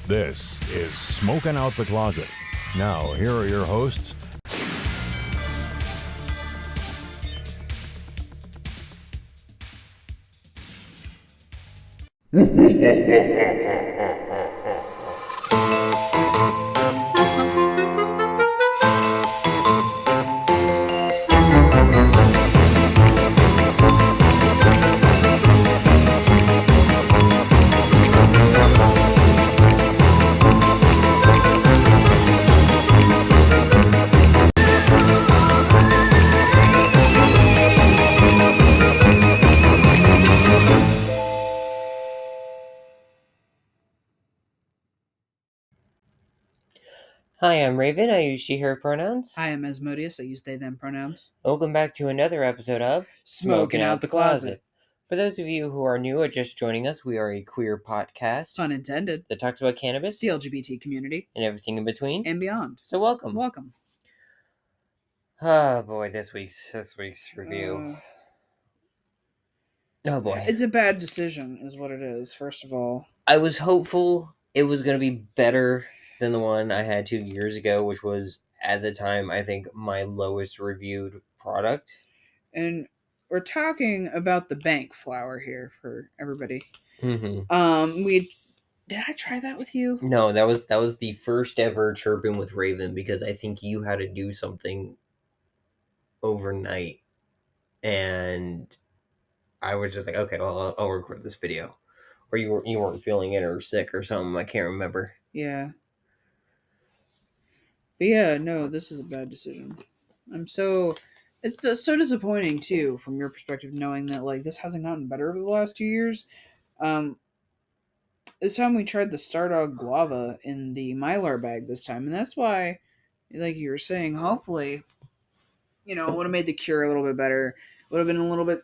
This is Smoking Out the Closet. Now, here are your hosts. Hi, I'm Rayven. I use she, her pronouns. Hi, I'm Asmodeus. I use they, them pronouns. Welcome back to another episode of Smoking Out the Closet. For those of you who are new or just joining us, we are a queer podcast Pun intended. that talks about cannabis, The LGBT community, and everything in between. and beyond. So welcome. Welcome. Oh boy, this week's review. Oh boy. It's a bad decision, is what it is, first of all. I was hopeful it was going to be better than the one I had 2 years ago, which was, at the time, I think, my lowest reviewed product. And we're talking about the bank flower here for everybody. Mm-hmm. Did I try that with you? No, that was the first ever chirping with Rayven, because I think you had to do something overnight, and I was just like, okay, well, I'll record this video, or you weren't feeling it or sick or something. I can't remember. Yeah. But yeah, no, this is a bad decision. It's so disappointing too, from your perspective, knowing that like this hasn't gotten better over the last 2 years. This time we tried the Stardawg Guava in the Mylar bag this time, and that's why, like you were saying, hopefully, it would have made the cure a little bit better. Would have been a little bit,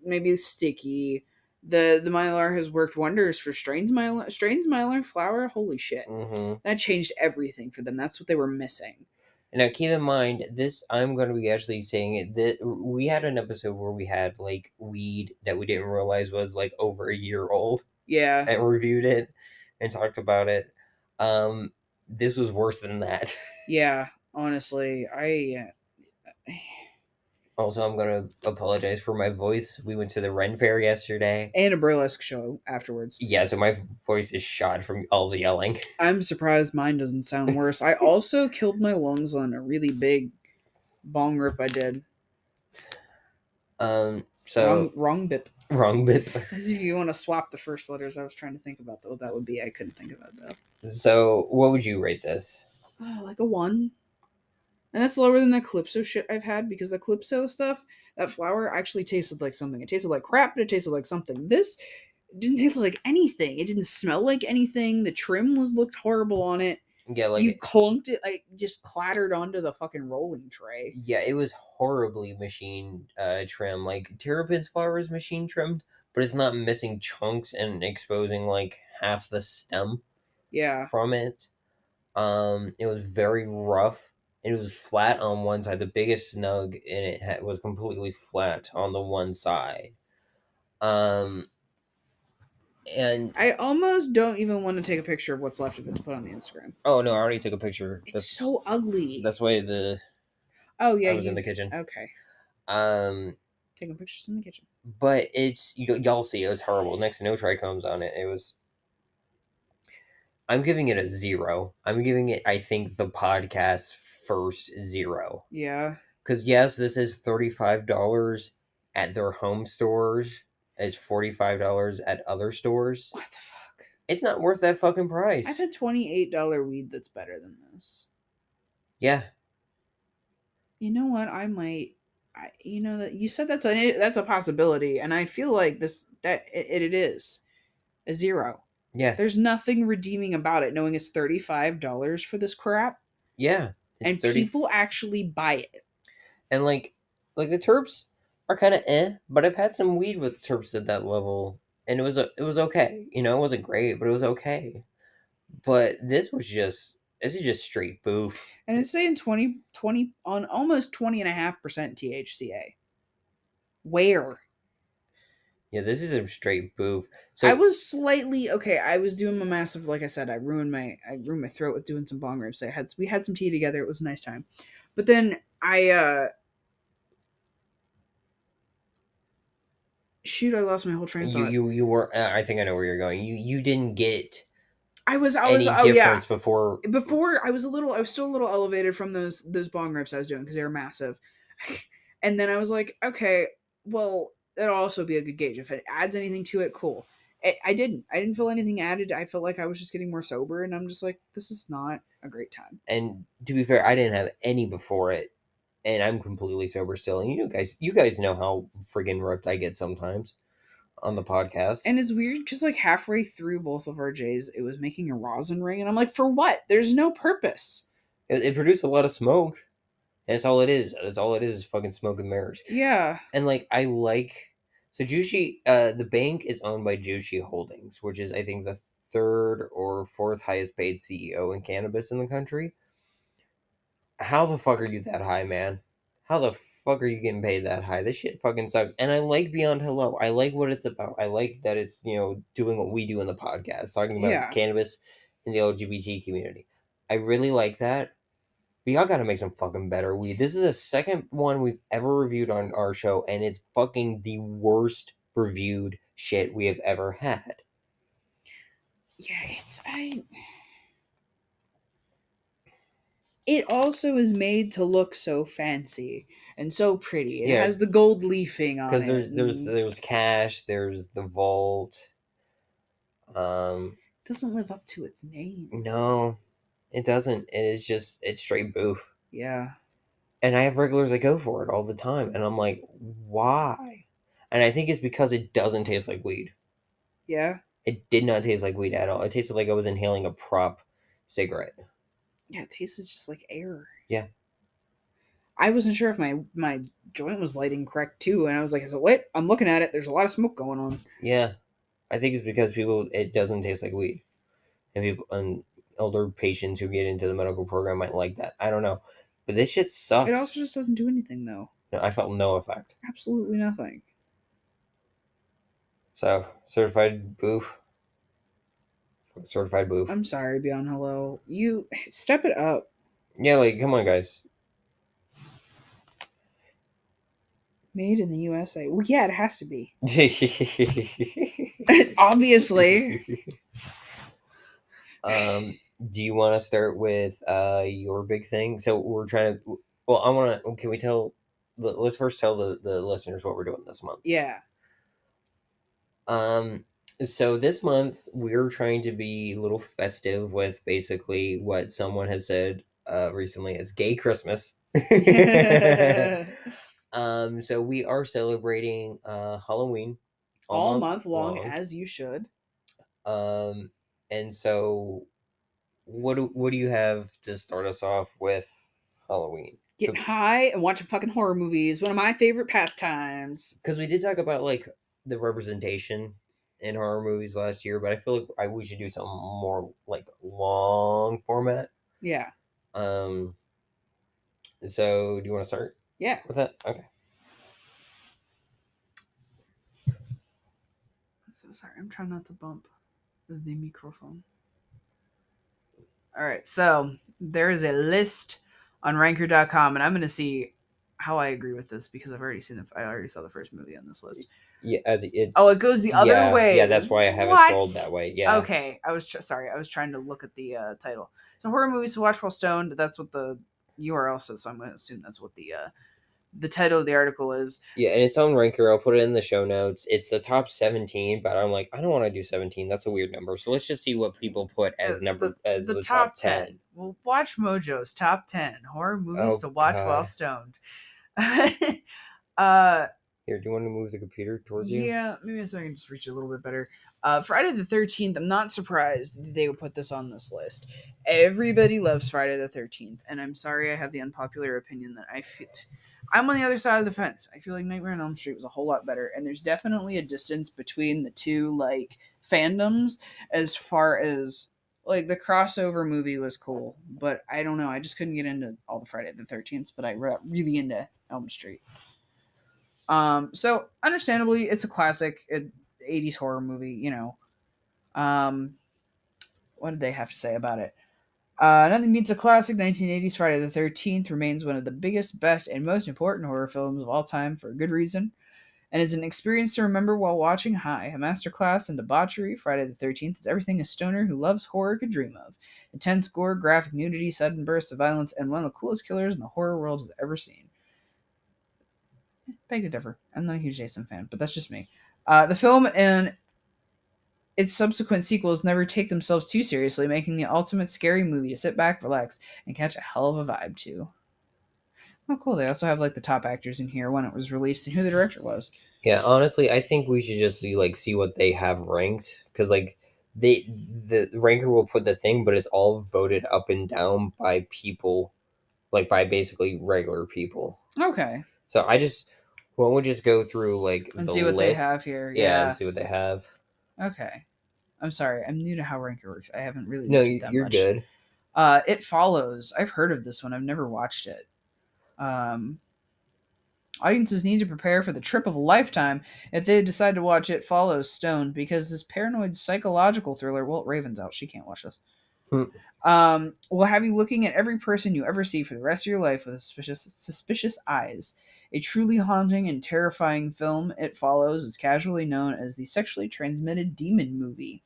maybe sticky. The Mylar has worked wonders for Strains Mylar flower. Holy shit. Mm-hmm. That changed everything for them. That's what they were missing. Now, keep in mind, I'm going to be actually saying it, that we had an episode where we had, like, weed that we didn't realize was, like, over a year old. Yeah. And reviewed it and talked about it. This was worse than that. Yeah, honestly, Also, I'm going to apologize for my voice. We went to the Ren Fair yesterday. And a burlesque show afterwards. Yeah, so my voice is shot from all the yelling. I'm surprised mine doesn't sound worse. I also killed my lungs on a really big bong rip I did. So... Wrong bip. Wrong bip. As if you want to swap the first letters, I was trying to think about what that would be. I couldn't think about that. So, what would you rate this? Like a 1. And that's lower than the Calypso shit I've had, because the Calypso stuff, that flower actually tasted like something. It tasted like crap, but it tasted like something. This didn't taste like anything. It didn't smell like anything. The trim looked horrible on it. Yeah, like... You clunked it, like, just clattered onto the fucking rolling tray. Yeah, it was horribly machine trim. Like, Terrapin's flower is machine trimmed, but it's not missing chunks and exposing, like, half the stem. Yeah. From it. It was very rough. It was flat on one side. The biggest snug in it was completely flat on the one side. And I almost don't even want to take a picture of what's left of it to put on the Instagram. Oh no, I already took a picture. It's so ugly. That's why I was in the kitchen. Okay. Taking pictures in the kitchen. But y'all see, it was horrible. Next to no trichomes on it. It was... I'm giving it a 0. I'm giving it, I think, the podcast's first 0. Yeah. Because yes, this is $35 at their home stores. It's $45 at other stores. What the fuck? It's not worth that fucking price. I've had $28 weed that's better than this. Yeah. You know what? I might. That you said that's a possibility, and I feel like it is a 0. Yeah. There's nothing redeeming about it, knowing it's $35 for this crap. Yeah. And people actually buy it. And like the terps are kind of but I've had some weed with terps at that level, and it was okay. It wasn't great, but it was okay. But this is just straight boof. And it's saying 20 on almost 20.5% THCA. Where? Yeah, this is a straight boof. So I was slightly okay. I was doing my massive, like I said, I ruined my throat with doing some bong rips. We had some tea together. It was a nice time, but then shoot, I lost my whole train of thought. you were. I think I know where you're going. You didn't get I was any oh yeah. difference before. Before I was still a little elevated from those bong rips I was doing because they were massive, and then I was like, okay, well, that'll also be a good gauge if it adds anything to it. Cool. I didn't feel anything added. I felt like I was just getting more sober, and I'm just like, this is not a great time. And to be fair, I didn't have any before it, and I'm completely sober still. And you guys know how friggin' ripped I get sometimes on the podcast. And it's weird because like halfway through both of our J's, it was making a rosin ring, and I'm like, for what? There's no purpose. It produced a lot of smoke. And that's all it is. That's all it is fucking smoke and mirrors. Yeah. And like I like so Jushi the bank is owned by Jushi Holdings, which is I think the third or fourth highest paid CEO in cannabis in the country. How the fuck are you that high, man? How the fuck are you getting paid that high? This shit fucking sucks. And I like Beyond Hello. I like what it's about. I like that it's, doing what we do in the podcast, talking about Yeah. cannabis in the LGBT community. I really like that. But y'all gotta make some fucking better weed. This is the second one we've ever reviewed on our show, and it's fucking the worst reviewed shit we have ever had. Yeah, it also is made to look so fancy and so pretty. It has the gold leafing on it. Because there's cash, there's the vault. It doesn't live up to its name. No, it doesn't. It's straight boof. Yeah. And I have regulars that go for it all the time, and I'm like, why? And I think it's because it doesn't taste like weed. Yeah. It did not taste like weed at all. It tasted like I was inhaling a prop cigarette. Yeah, it tasted just like air. Yeah. I wasn't sure if my joint was lighting correct too, and I was like, is it lit? I'm looking at it. There's a lot of smoke going on. Yeah. I think it's because it doesn't taste like weed. And older patients who get into the medical program might like that. I don't know. But this shit sucks. It also just doesn't do anything though. No, I felt no effect. Absolutely nothing. So, certified boof. Certified boof. I'm sorry, Beyond Hello. You step it up. Yeah, like, come on, guys. Made in the USA. Well, yeah, it has to be. Obviously. Do you want to start with your big thing? So we're trying to. Well, I want to. Can we tell? Let's first tell the listeners what we're doing this month. Yeah. So this month we're trying to be a little festive with basically what someone has said recently as Gay Christmas. So we are celebrating Halloween all month long, as you should. And so what do you have to start us off with Halloween? Get high and watching fucking horror movies. One of my favorite pastimes. Because we did talk about like the representation in horror movies last year, but I feel like we should do something more like long format. Yeah. So do you want to start? Yeah. With that? Okay. I'm so sorry. I'm trying not to bump the microphone. All right. So there is a list on ranker.com, and I'm going to see how I agree with this because I already saw the first movie on this list. Yeah, it goes the other way. Yeah, that's why I have it scrolled that way. Yeah. Okay, I was trying to look at the title. So horror movies to watch while stoned. That's what the URL says. So I'm going to assume that's what the title of the article is. Yeah, and it's on Ranker. I'll put it in the show notes. It's the top 17, but I'm like, I don't want to do 17. That's a weird number. So let's just see what people put as the top 10. Well, Watch Mojo's top 10 horror movies to watch while stoned. Here, do you want to move the computer towards you? Yeah, maybe so I can just reach it a little bit better. Friday the 13th, I'm not surprised they would put this on this list. Everybody loves Friday the 13th, and I'm sorry I have the unpopular opinion that I'm on the other side of the fence. I feel like Nightmare on Elm Street was a whole lot better, and there's definitely a distance between the two, like, fandoms as far as, like, the crossover movie was cool, but I don't know. I just couldn't get into all the Friday the 13th, but I got really into Elm Street. So understandably, it's a classic 80s horror movie. What did they have to say about it? Nothing beats a classic. 1980s Friday the 13th remains one of the biggest, best, and most important horror films of all time for a good reason, and is an experience to remember while watching high. A masterclass in debauchery, Friday the 13th is everything a stoner who loves horror could dream of. Intense gore, graphic nudity, sudden bursts of violence, and one of the coolest killers in the horror world has ever seen. Beg to differ. I'm not a huge Jason fan, but that's just me. The film and its subsequent sequels never take themselves too seriously, making the ultimate scary movie to sit back, relax, and catch a hell of a vibe to. Oh, cool. They also have like the top actors in here, when it was released, and who the director was. Yeah, honestly, I think we should just see what they have ranked, because the ranker will put the thing, but it's all voted up and down by people, like by basically regular people. Okay. So why don't we just go through like And the see what they list, have here. yeah, Yeah. and see what they have. Okay. I'm sorry. I'm new to how ranker works. I haven't really No, looked at that you're much. good. It Follows. I've heard of this one. I've never watched it. Audiences need to prepare for the trip of a lifetime if they decide to watch It Follows Stoned, because this paranoid psychological thriller. Well, Raven's out. She can't watch this. Will have you looking at every person you ever see for the rest of your life with suspicious eyes. A truly haunting and terrifying film, It Follows is casually known as the sexually transmitted demon movie,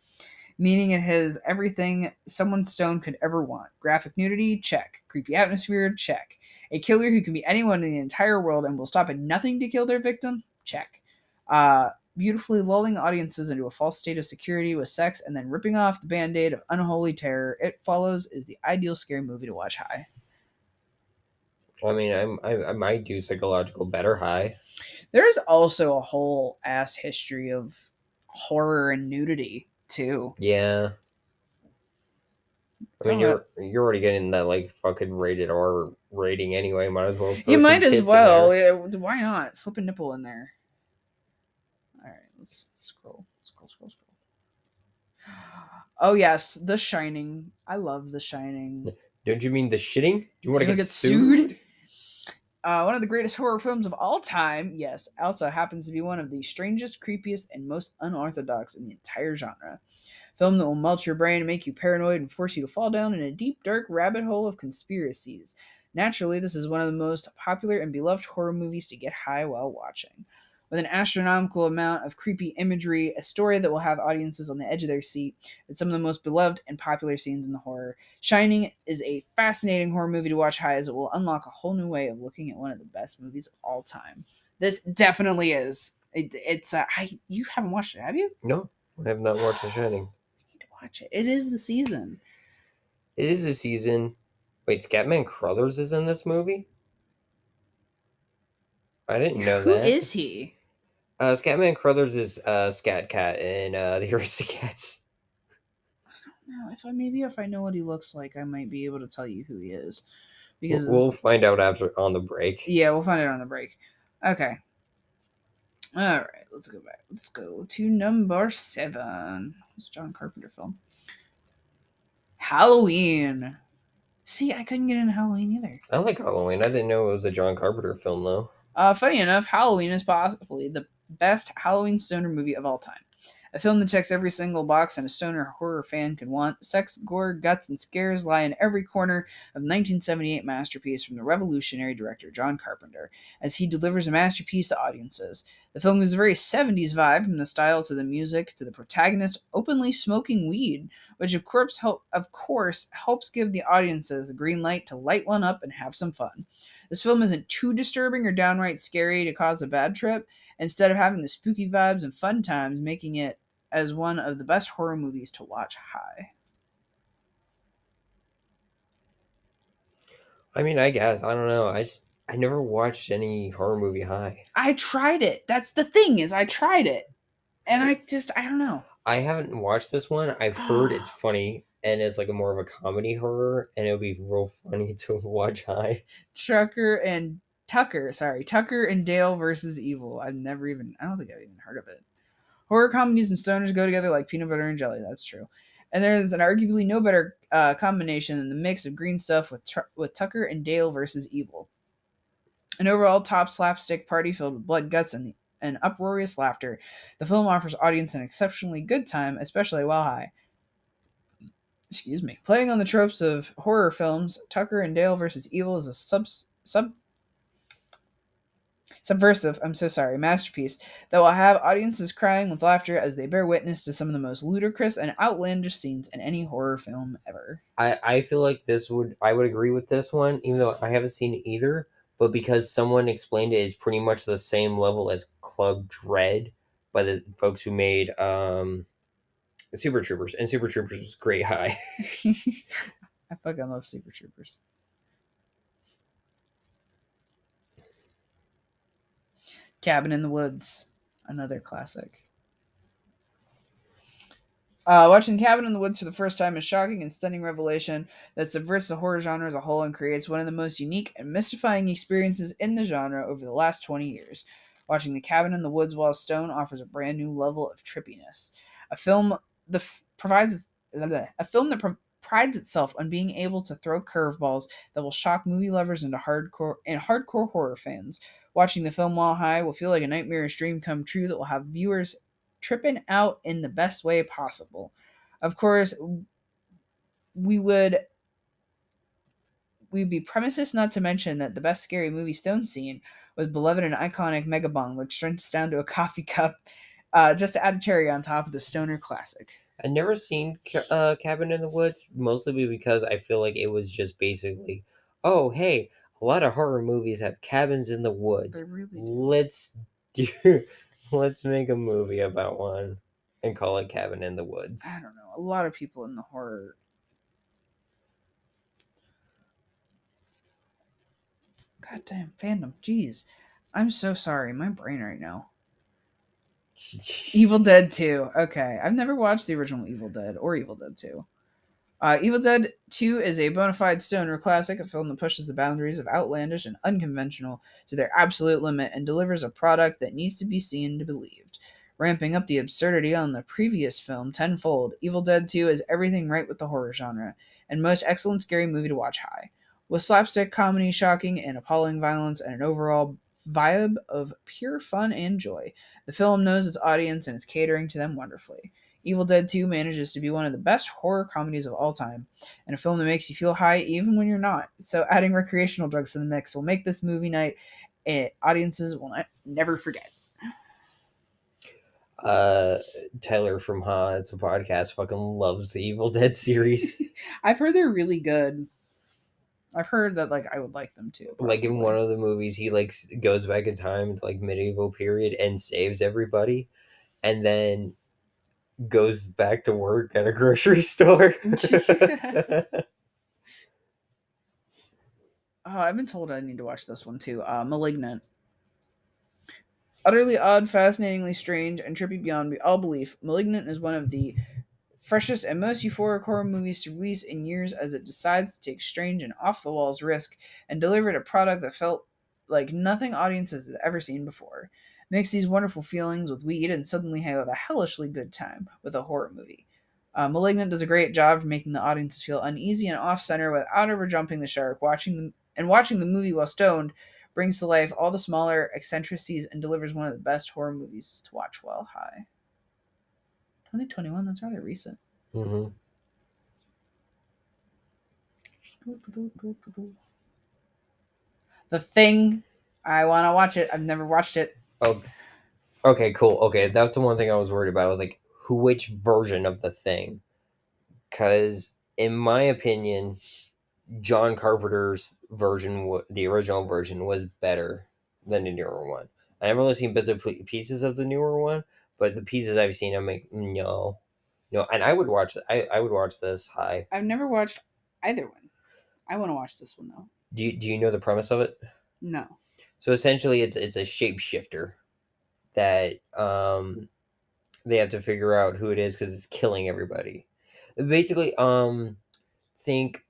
meaning it has everything someone stoned could ever want. Graphic nudity, check. Creepy atmosphere, check. A killer who can be anyone in the entire world and will stop at nothing to kill their victim, check. Beautifully lulling audiences into a false state of security with sex and then ripping off the band-aid of unholy terror, It Follows is the ideal scary movie to watch high. I mean, I might do psychological better high. There is also a whole ass history of horror and nudity too. Yeah. I mean, you're already getting that like fucking rated R rating anyway. Might as well throw You some might as tits in well. there. Yeah, why not? Slip a nipple in there. All right, let's scroll. Oh yes, The Shining. I love The Shining. Don't you mean the shitting? Do you want to wanna get sued? One of the greatest horror films of all time, yes, also happens to be one of the strangest, creepiest, and most unorthodox in the entire genre. Film that will melt your brain and make you paranoid and force you to fall down in a deep, dark rabbit hole of conspiracies. Naturally, this is one of the most popular and beloved horror movies to get high while watching. With an astronomical amount of creepy imagery, a story that will have audiences on the edge of their seat, and some of the most beloved and popular scenes in the horror, Shining is a fascinating horror movie to watch high, as it will unlock a whole new way of looking at one of the best movies of all time. This definitely is. You haven't watched it, have you? No, I have not watched The Shining. Watch it. It is the season. It is a season. Wait, Scatman Crothers is in this movie? I didn't know Who that. is he? Scatman Crothers is Scat Cat in the Aristocats. No, if I know what he looks like, I might be able to tell you who he is. Because We'll find out after on the break. Yeah, we'll find out on the break. Okay. All right, let's go back. Let's go to number 7. It's a John Carpenter film. Halloween. See, I couldn't get into Halloween either. I like Halloween. I didn't know it was a John Carpenter film, though. Funny enough, Halloween is possibly the best Halloween stoner movie of all time. A film that checks every single box and a stoner horror fan could want. Sex, gore, guts, and scares lie in every corner of the 1978 masterpiece from the revolutionary director John Carpenter, as he delivers a masterpiece to audiences. The film gives a very 70s vibe, from the style to the music to the protagonist openly smoking weed, which of course helps give the audiences a green light to light one up and have some fun. This film isn't too disturbing or downright scary to cause a bad trip, instead of having the spooky vibes and fun times, making it as one of the best horror movies to watch high. I mean, I guess. I don't know. I never watched any horror movie high. I tried it. That's the thing, is I tried it. And I don't know. I haven't watched this one. I've heard it's funny, and it's like a more of a comedy horror, and it'll be real funny to watch high. Tucker and Dale versus Evil. I don't think I've even heard of it. Horror comedies and stoners go together like peanut butter and jelly. That's true. And there's an arguably no better combination than the mix of green stuff with Tucker and Dale versus Evil. An overall top slapstick party filled with blood, guts, and uproarious laughter, the film offers audience an exceptionally good time, especially while high. Excuse me. Playing on the tropes of horror films, Tucker and Dale versus Evil is a subversive, masterpiece that will have audiences crying with laughter as they bear witness to some of the most ludicrous and outlandish scenes in any horror film ever. I feel like I would agree with this one, even though I haven't seen either, but because someone explained it is pretty much the same level as Club Dread by the folks who made Super Troopers, and Super Troopers was great high. I fucking love Super Troopers. Cabin in the Woods, another classic. Watching Cabin in the Woods for the first time is a shocking and stunning revelation that subverts the horror genre as a whole and creates one of the most unique and mystifying experiences in the genre over the last 20 years. Watching The Cabin in the Woods while stoned offers a brand new level of trippiness. A film that prides itself on being able to throw curveballs that will shock movie lovers into hardcore horror fans. Watching the film while high will feel like a nightmarish dream come true that will have viewers tripping out in the best way possible. Of course, we'd be premises not to mention that the best scary movie stone scene was beloved and iconic Megabong, which shrinks down to a coffee cup, just to add a cherry on top of the stoner classic. I've never seen Cabin in the Woods, mostly because I feel like it was just basically, oh, hey, a lot of horror movies have cabins in the woods. They really do. Let's make a movie about one and call it Cabin in the Woods. I don't know. A lot of people in the horror. Goddamn fandom. Jeez. I'm so sorry. My brain right now. Evil Dead 2. Okay. I've never watched the original Evil Dead or Evil Dead 2. Evil Dead 2 is a bona fide stoner classic, a film that pushes the boundaries of outlandish and unconventional to their absolute limit and delivers a product that needs to be seen to believed. Ramping up the absurdity on the previous film tenfold, Evil Dead 2 is everything right with the horror genre, and most excellent scary movie to watch high. With slapstick comedy, shocking and appalling violence, and an overall vibe of pure fun and joy, the film knows its audience and is catering to them wonderfully. Evil Dead 2 manages to be one of the best horror comedies of all time, and a film that makes you feel high even when you're not. So adding recreational drugs to the mix will make this movie night audiences will never forget. Tyler from It's a Podcast fucking loves the Evil Dead series. I've heard they're really good. I've heard that I would like them too. Probably. Like in one of the movies, he goes back in time to medieval period and saves everybody, and then goes back to work at a grocery store. I've been told I need to watch this one too. Malignant. Utterly odd, fascinatingly strange, and trippy beyond all belief, Malignant is one of the freshest and most euphoric horror movies to release in years as it decides to take strange and off-the-walls risk and delivered a product that felt like nothing audiences had ever seen before. Mix these wonderful feelings with weed and suddenly have a hellishly good time with a horror movie. Malignant does a great job of making the audiences feel uneasy and off-center without ever jumping the shark. Watching the movie while stoned brings to life all the smaller eccentricities and delivers one of the best horror movies to watch while high. 2021, that's rather recent. Mm-hmm. The Thing. I want to watch it. I've never watched it. Oh, okay, cool. Okay, that's the one thing I was worried about. I was like, which version of The Thing? Because, in my opinion, John Carpenter's version, the original version, was better than the newer one. I've only seen bits and pieces of the newer one, but the pieces I've seen, I'm like, no. And I would watch. I would watch this high. I've never watched either one. I want to watch this one though. Do you know the premise of it? No. So essentially, it's a shapeshifter that they have to figure out who it is because it's killing everybody. Basically, think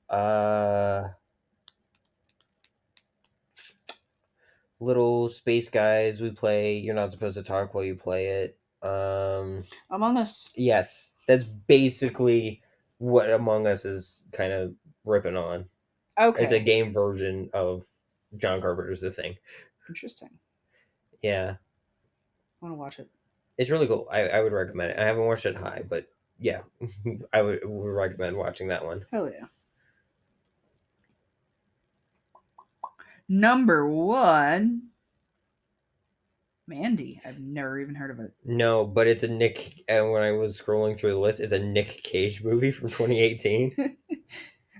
little space guys we play. You're not supposed to talk while you play it. Among Us. Yes, that's basically what Among Us is kind of ripping on. Okay. It's a game version of John Carpenter's The Thing. Interesting. Yeah, I want to watch it. it's really cool. I would recommend it. I haven't watched it high, but yeah, I would recommend watching that one. Hell yeah. Number 1, Mandy. I've never even heard of it. No, but it's a Nick. And when I was scrolling through the list, it's a Nick Cage movie from 2018.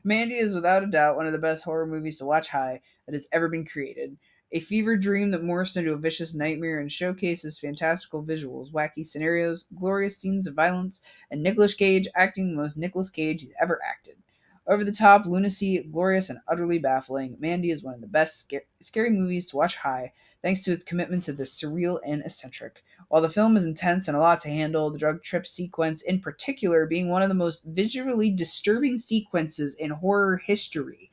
Mandy is without a doubt one of the best horror movies to watch high that has ever been created. A fever dream that morphs into a vicious nightmare and showcases fantastical visuals, wacky scenarios, glorious scenes of violence, and Nicolas Cage acting the most Nicolas Cage he's ever acted. Over the top, lunacy, glorious, and utterly baffling, Mandy is one of the best scary movies to watch high, thanks to its commitment to the surreal and eccentric. While the film is intense and a lot to handle, the drug trip sequence in particular being one of the most visually disturbing sequences in horror history.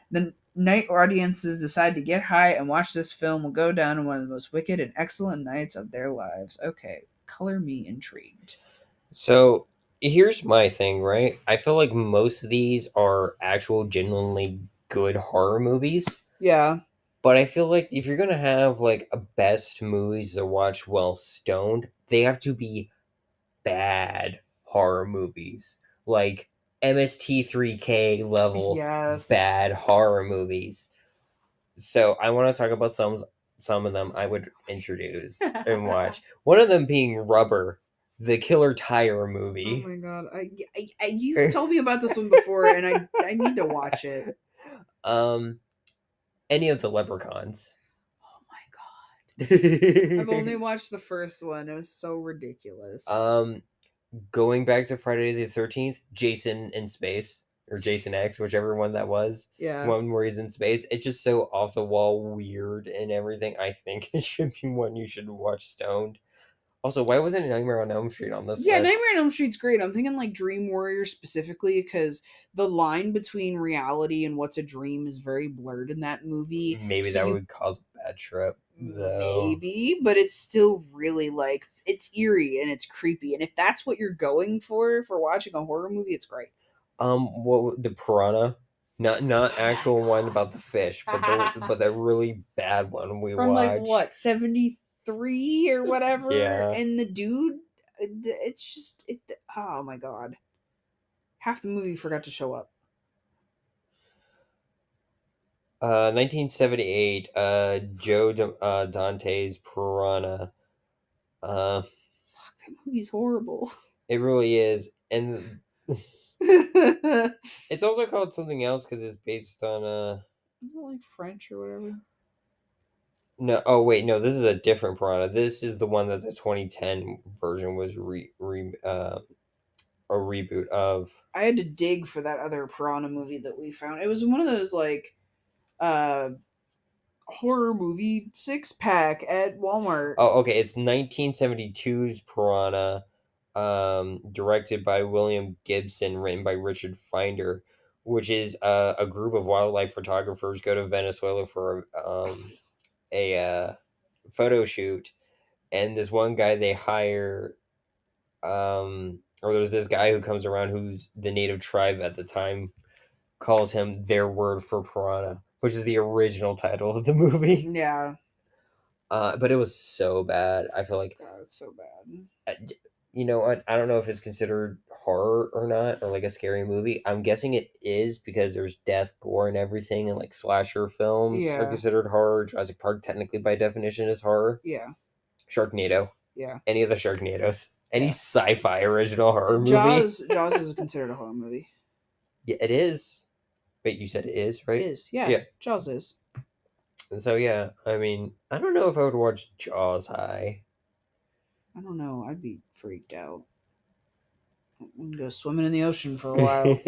The night audiences decide to get high and watch this film will go down in one of the most wicked and excellent nights of their lives. Okay, color me intrigued. So here's my thing, right? I feel like most of these are actual, genuinely good horror movies. Yeah. But I feel like if you're gonna have like a best movies to watch while stoned, they have to be bad horror movies, like MST3K level Yes. bad horror movies. So I want to talk about some of them I would introduce and watch. One of them being Rubber, the Killer Tire Oh movie. my god. You've told me about this one before and I need to watch it. Any of the Leprechauns. Oh my god. I've only watched the first one. It was so ridiculous. Going back to Friday the 13th, Jason in space, or Jason X, whichever one that was. Yeah. One where he's in space. It's just so off the wall, weird, and everything. I think it should be one you should watch stoned. Also, why wasn't Nightmare on Elm Street on this Yeah, list? Nightmare on Elm Street's great. I'm thinking like Dream Warrior specifically because the line between reality and what's a dream is very blurred in that movie. Maybe So that you- would cause a bad trip, though. Maybe, but it's still really like it's eerie and it's creepy. And if that's what you're going for watching a horror movie, it's great. The Piranha? Not actual one about the fish, but the really bad one we From watched. like what 73 or whatever, Yeah. and the dude, it's just it. Oh my god, half the movie forgot to show up. 1978, Joe Dante's Piranha. Fuck, that movie's horrible. It really is, and Isn't it's also called something else because it's based on it like French or whatever? No, oh wait, no, this is a different Piranha. This is the one that the 2010 version was a reboot of. I had to dig for that other Piranha movie that we found. It was one of those like uh horror movie 6-pack at Walmart. Oh, okay, it's 1972's Piranha, directed by William Gibson, written by Richard Finder, which is a group of wildlife photographers go to Venezuela for a photo shoot, and this one guy they hire, or there's this guy who comes around who's the native tribe at the time calls him their word for piranha, which is the original title of the movie. Yeah. But it was so bad. I feel like, God, it's so bad. you know what? I don't know if it's considered horror or not, or like a scary movie. I'm guessing it is because there's death, gore, and everything, and like slasher films are Yeah. considered horror. Jurassic Park, technically by definition, is horror. Yeah. Sharknado. Yeah. Any of the Sharknados. Any Yeah. sci-fi original horror movie. Jaws is considered a horror movie. Yeah, it is. Wait, you said it is, right? It is. Yeah. Yeah. Jaws is. So yeah, I mean, I don't know if I would watch Jaws high. I don't know. I'd be freaked out. I'm gonna go swimming in the ocean for a while.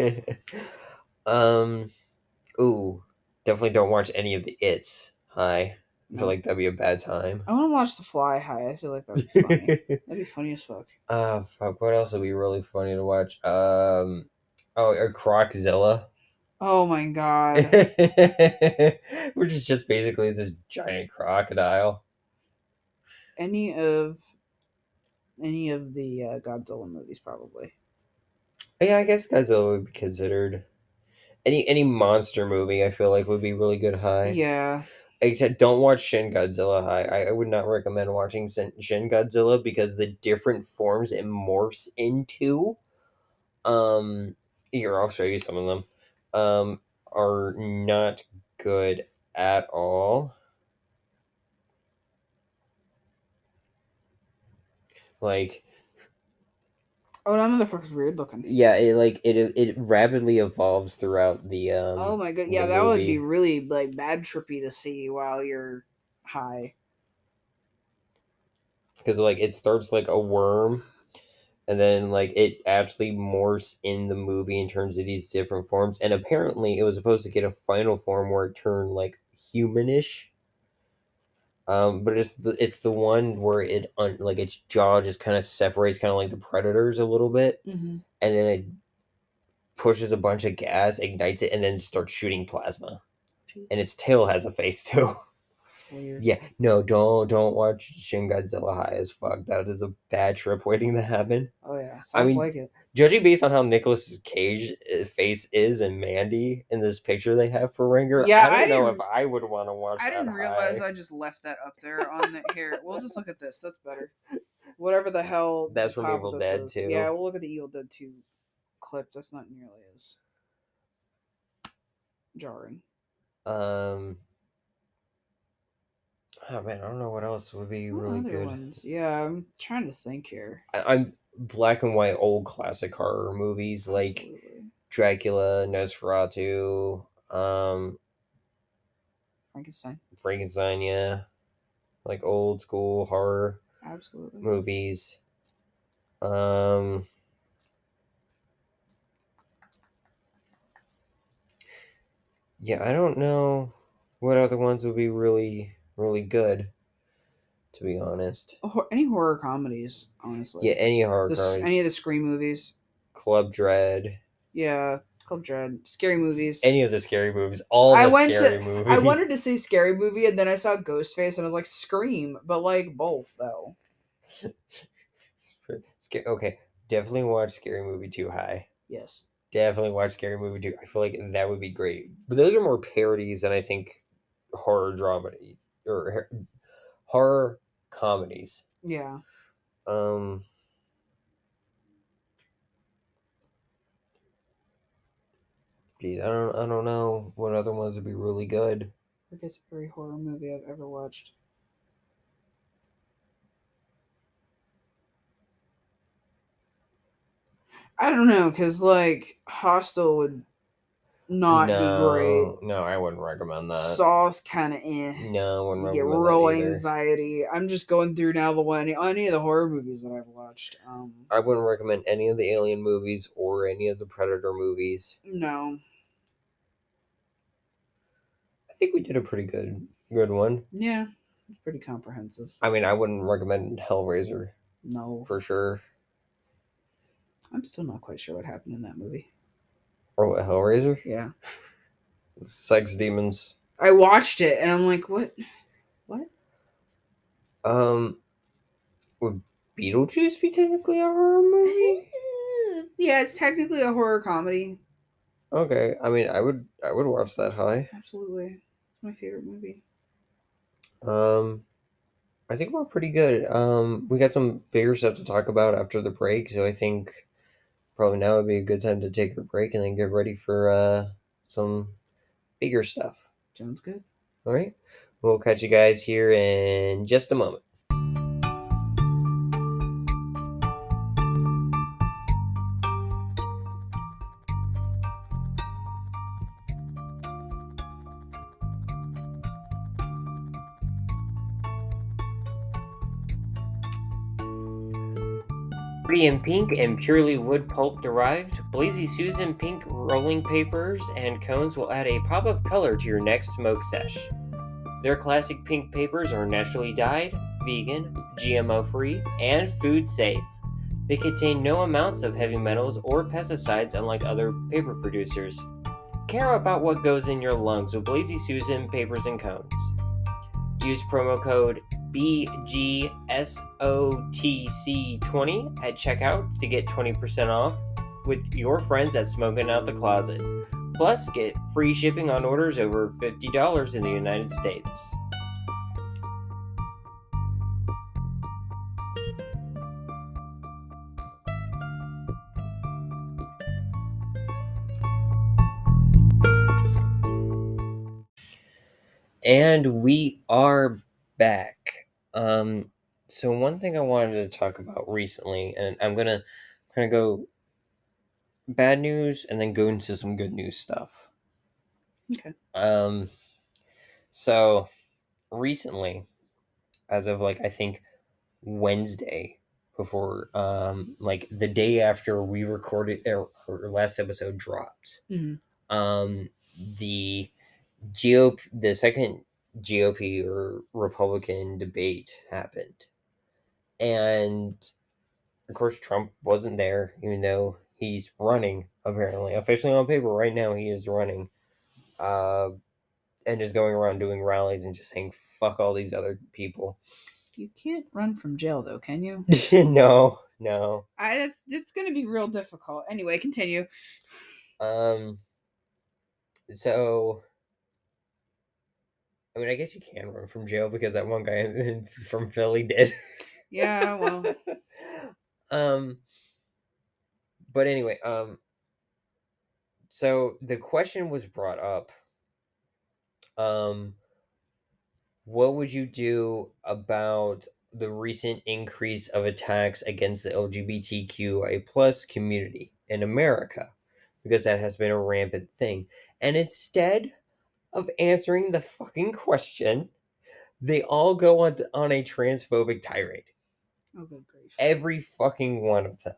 Ooh, definitely don't watch any of the It's high. I feel No. like that'd be a bad time. I want to watch The Fly high. I feel like that'd be funny. That'd be funny as fuck. Fuck, what else would be really funny to watch? Oh, Croczilla. Oh my god. Which is just basically this giant crocodile. Any of the Godzilla movies, probably. Yeah, I guess Godzilla would be considered. Any monster movie I feel like would be really good high. Yeah. Except don't watch Shin Godzilla High. I would not recommend watching Shin Godzilla because the different forms it morphs into, here, I'll show you some of them, are not good at all. Like, Oh, that motherfucker's weird looking. yeah, it rapidly evolves throughout the Oh my god, the yeah, that would be movie. really like bad trippy to see while you're high. Because like it starts like a worm, and then like it actually morphs in the movie and turns into these different forms. And apparently, it was supposed to get a final form where it turned like humanish. But it's the one where like its jaw just kind of separates, kind of like the Predators a little bit, Mm-hmm. and then it pushes a bunch of gas, ignites it, and then starts shooting plasma. And its tail has a face too. Weird. Yeah, no, don't watch Shin Godzilla High as fuck. That is a bad trip waiting to happen. Oh yeah, sounds I mean, like it. judging based on how Nicolas Cage face is and Mandy in this picture they have for Ranger, Yeah, I don't know if I would want to watch I that didn't realize high. I just left that up there on the here. We'll just look at this. That's better. Whatever the hell That's the from top Evil of this Dead is. 2. Yeah, we'll look at the Evil Dead 2 clip. That's not nearly as jarring. Oh man, I don't know what else would be What really other good. ones? Yeah, I'm trying to think here. I'm black and white old classic horror movies like Absolutely. Dracula, Nosferatu, Frankenstein. Yeah, like old school horror Absolutely. movies. Yeah, I don't know what other ones would be really good, to be honest. Any horror comedies, honestly. Yeah, any horror comedy. Any of the Scream movies. Club Dread. Yeah, Club Dread. Scary movies. Any of the scary movies. All the scary movies. I wanted to see Scary Movie, and then I saw Ghostface, and I was like, Scream, but like both, though. Okay, definitely watch Scary Movie 2 High. Yes. Definitely watch Scary Movie 2. I feel like that would be great. But those are more parodies than I think horror dramedies or horror comedies. Yeah. Geez, I don't know what other ones would be really good. I guess every horror movie I've ever watched. I don't know, because like Hostel would not be great. No, I wouldn't recommend that. Saw's kind of No, I wouldn't You get recommend real that either. anxiety. I'm just going through now any of the horror movies that I've watched. I wouldn't recommend any of the Alien movies or any of the Predator movies. No. I think we did a pretty good one. Yeah, it's pretty comprehensive. I mean, I wouldn't recommend Hellraiser. No. For sure. I'm still not quite sure what happened in that movie. Oh, Hellraiser? Yeah. Sex demons. I watched it and I'm like, what? Would Beetlejuice be technically a horror movie? Yeah, it's technically a horror comedy. Okay, I mean, I would watch that high. Absolutely, it's my favorite movie. I think we're pretty good. We got some bigger stuff to talk about after the break, so I think probably now would be a good time to take a break and then get ready for some bigger stuff. Sounds good. All right, we'll catch you guys here in just a moment. Pretty in pink and purely wood pulp derived, Blazy Susan pink rolling papers and cones will add a pop of color to your next smoke sesh. Their classic pink papers are naturally dyed, vegan, GMO free, and food safe. They contain no amounts of heavy metals or pesticides unlike other paper producers. Care about what goes in your lungs with Blazy Susan papers and cones. Use promo code BGSOTC20 at checkout to get 20% off with your friends at Smoking Out the Closet. Plus, get free shipping on orders over $50 in the United States. And we are back. So one thing I wanted to talk about recently, and I'm gonna kind of go bad news and then go into some good news stuff. Okay. So recently, as of I think Wednesday, before like the day after we recorded our last episode dropped, Mm-hmm. the GOP, the second GOP or Republican debate happened, and of course Trump wasn't there, even though he's running apparently officially on paper right now. He is running, and just going around doing rallies and just saying fuck all these other people. You can't run from jail, though, can you? No. It's going to be real difficult. Anyway, continue. So, I mean, I guess you can run from jail because that one guy from Philly did. Yeah, well. But anyway, so the question was brought up. What would you do about the recent increase of attacks against the LGBTQIA plus community in America? Because that has been a rampant thing. And instead of answering the fucking question, they all go on a transphobic tirade. Oh, good grief. Every fucking one of them.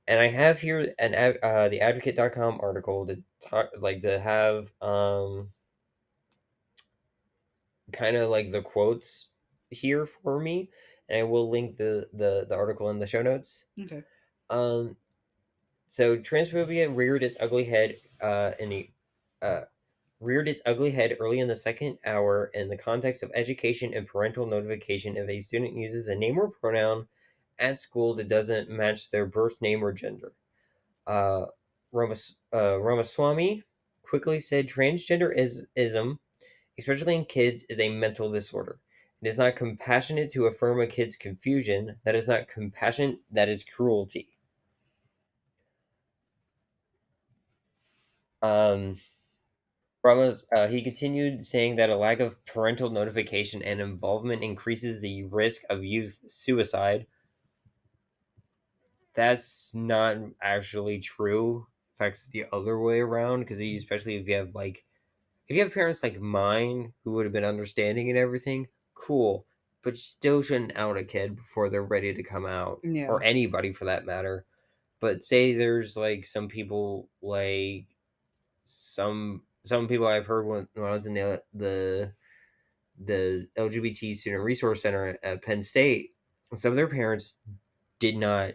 And I have here the advocate.com article to talk, to have kind of the quotes here for me, and I will link the article in the show notes. Okay. So transphobia reared its ugly head early in the second hour in the context of education and parental notification if a student uses a name or pronoun at school that doesn't match their birth name or gender. Ramaswamy quickly said transgenderism, especially in kids, is a mental disorder. It is not compassionate to affirm a kid's confusion. That is not compassion, that is cruelty. He continued saying that a lack of parental notification and involvement increases the risk of youth suicide. That's not actually true. In fact, it's the other way around, because especially if you have parents like mine who would have been understanding and everything, cool. But you still shouldn't out a kid before they're ready to come out. Yeah. Or anybody for that matter. But say there's some people some people I've heard when I was in the LGBT Student Resource Center at Penn State, some of their parents did not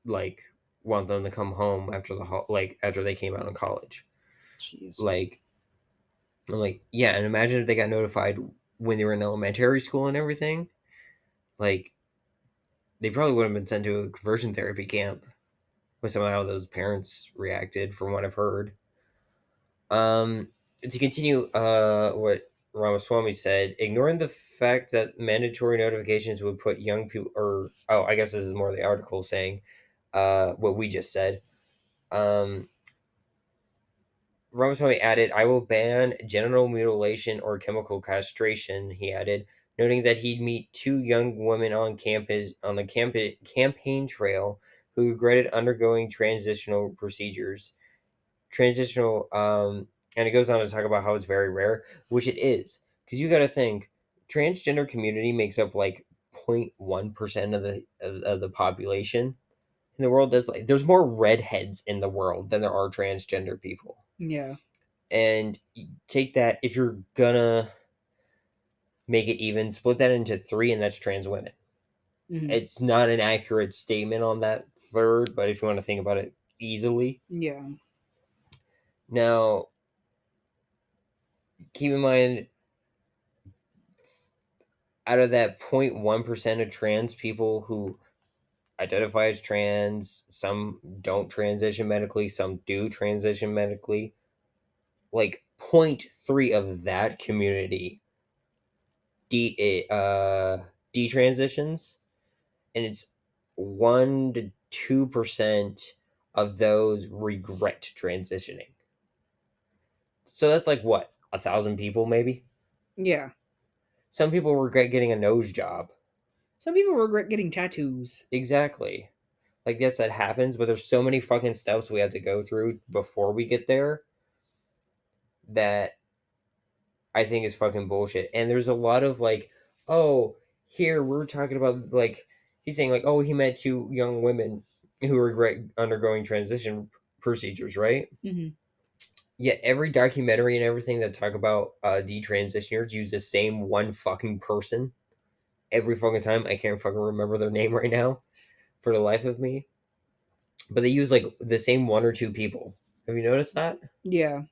want them to come home after after they came out of college. Jeez. I'm yeah, and imagine if they got notified when they were in elementary school and everything. They probably would have been sent to a conversion therapy camp with some of how those parents reacted, from what I've heard. To continue, what Ramaswamy said, ignoring the fact that mandatory notifications would put young people, I guess this is more the article saying, what we just said. Ramaswamy added, I will ban genital mutilation or chemical castration, he added, noting that he'd meet two young women on the campaign trail who regretted undergoing transitional procedures. And it goes on to talk about how it's very rare, which it is. Because you got to think, transgender community makes up 0.1% of the population in the world. There's more redheads in the world than there are transgender people. Yeah. And take that, if you're gonna make it even, split that into 3, and that's trans women. Mm-hmm. It's not an accurate statement on that third, but if you want to think about it easily. Yeah. Now, keep in mind, out of that 0.1% of trans people who identify as trans, some don't transition medically, some do transition medically. Like 0.3 of that community detransitions, and it's 1 to 2% of those regret transitioning. So that's like what, 1,000 people maybe? Yeah. Some people regret getting a nose job. Some people regret getting tattoos. Exactly. Like, yes, that happens, but there's so many fucking steps we have to go through before we get there that I think is fucking bullshit. And there's a lot of like, oh, here we're talking about like, he's saying like, oh, he met two young women who regret undergoing transition procedures, right? Mm-hmm. Yet every documentary and everything that talk about detransitioners use the same one fucking person every fucking time. I can't fucking remember their name right now for the life of me. But they use like the same one or two people. Have you noticed that? Yeah.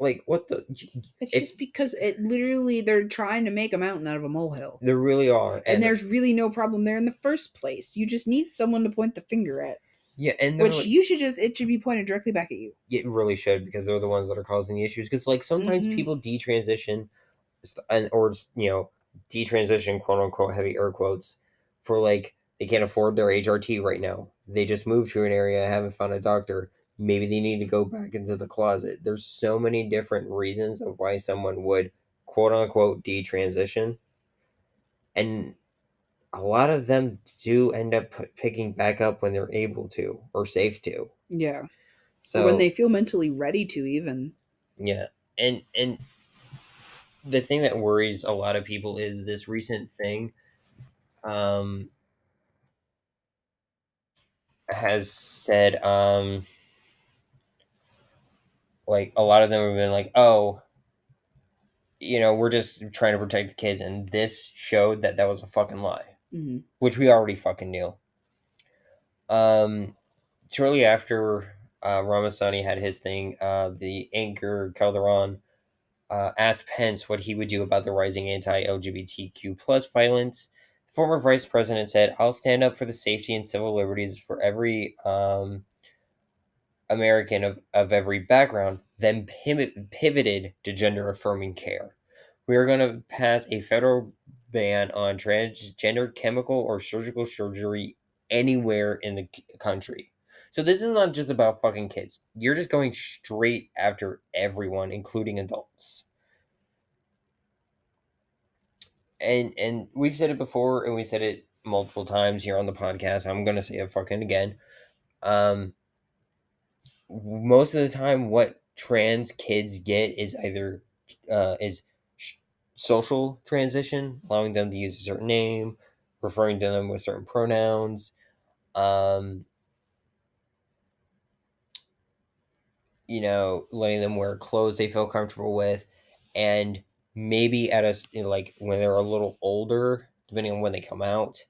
Like, what the? It's If just because it literally they're trying to make a mountain out of a molehill. there really are, And there's really no problem there in the first place. You just need someone to point the finger at. yeah, and Which like, it should be pointed directly back at you. it really should, because they're the ones that are causing the issues. Because like sometimes Mhm. people detransition, or detransition, quote unquote, heavy air quotes, for like they can't afford their HRT right now. They just moved to an area, haven't found a doctor. Maybe they need to go back into the closet. There's so many different reasons of why someone would, quote unquote, detransition, and a lot of them do end up picking back up when they're able to or safe to. Yeah. Or when So they feel mentally ready to, even. yeah, and the thing that worries a lot of people is this recent thing um has said like a lot of them have been like, oh, we're just trying to protect the kids, and this showed that that was a fucking lie, Mm-hmm. which we already fucking knew. Shortly after Ramasani had his thing, the anchor Calderon asked Pence what he would do about the rising anti-LGBTQ plus violence. The former vice president said, "I'll stand up for the safety and civil liberties for every American of every background," then pivoted to gender affirming care. "We are going to pass a federal ban on transgender chemical or surgical surgery anywhere in the country." So this is not just about fucking kids. You're just going straight after everyone, including adults. And we've said it before, and we said it multiple times here on the podcast. I'm going to say it fucking again. Um, Most of the time what trans kids get is either is social transition, allowing them to use a certain name, referring to them with certain pronouns, um letting them wear clothes they feel comfortable with, and maybe at like when they're a little older, depending on when they come out,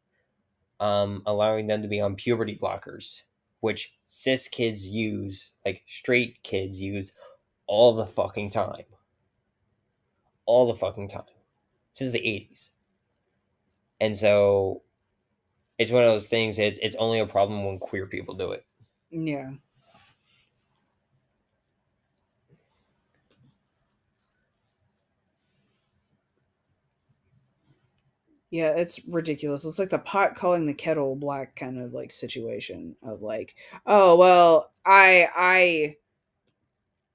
allowing them to be on puberty blockers, which cis kids use, like straight kids use all the fucking time. All the fucking time. Since the 80s. And so it's one of those things, it's only a problem when queer people do it. Yeah. Yeah, it's ridiculous. It's like the pot calling the kettle black kind of like situation of like, oh well, I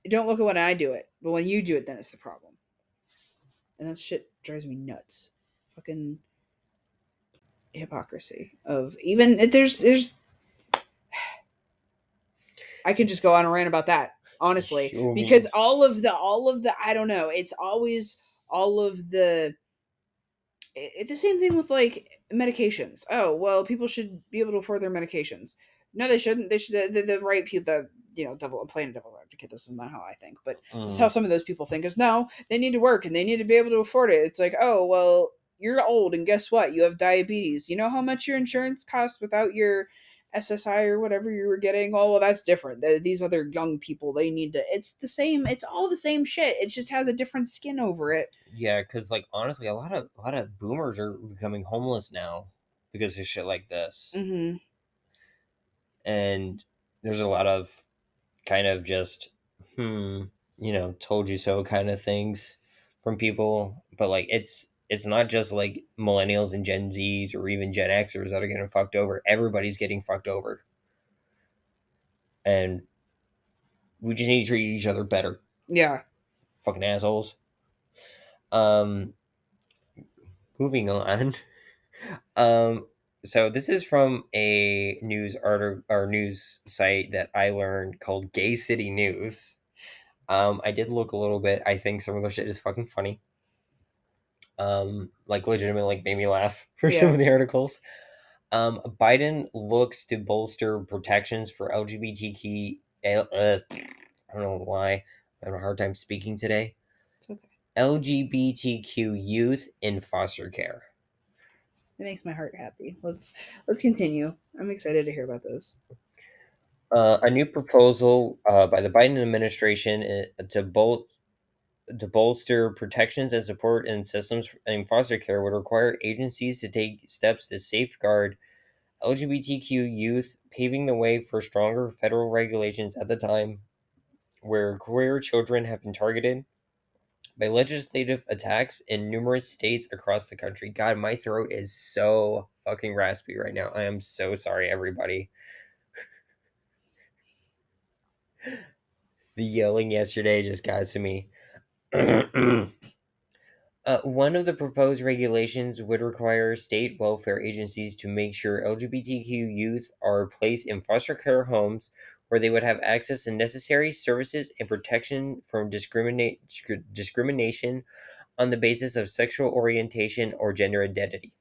don't look at when I do it, but when you do it, then it's the problem. And that shit drives me nuts. Fucking hypocrisy of even there's I could just go on a rant about that, honestly, Sure. because all of the I don't know, it's always all of the same thing with like medications. Oh well, people should be able to afford their medications. No, they shouldn't. They should the right people. Devil. I'm playing a devil advocate. This is not how I think, but this is how some of those people think. Is no, they need to work and they need to be able to afford it. It's like, oh well, you're old and guess what? You have diabetes. You know how much your insurance costs without your SSI or whatever you were getting. Oh well, that's different. These other young people, they need to. It's the same. It's all the same shit. It just has a different skin over it. Yeah, because like honestly, a lot of boomers are becoming homeless now. because of shit like this. Mm-hmm. And there's a lot of kind of just, told you so kind of things from people. But like it's not just like millennials and Gen Zs or even Gen Xers that are getting fucked over. Everybody's getting fucked over. And we just need to treat each other better. Yeah. Fucking assholes. Um Moving on. So this is from a news article or news site that I learned called Gay City News. I did look a little bit. I think some of the shit is fucking funny. Like legitimately like made me laugh for some Yeah. of the articles. Biden looks to bolster protections for LGBTQ. I don't know why I'm having a hard time speaking today. It's okay. LGBTQ youth in foster care. It makes my heart happy. Let's continue. I'm excited to hear about this. A new proposal by the Biden administration to bolster protections and support in systems in foster care would require agencies to take steps to safeguard LGBTQ youth, paving the way for stronger federal regulations at the time where queer children have been targeted by legislative attacks in numerous states across the country. God, my throat is so fucking raspy right now. I am so sorry, everybody. The yelling yesterday just got to me. One of the proposed regulations would require state welfare agencies to make sure LGBTQ youth are placed in foster care homes where they would have access to necessary services and protection from discrimination on the basis of sexual orientation or gender identity.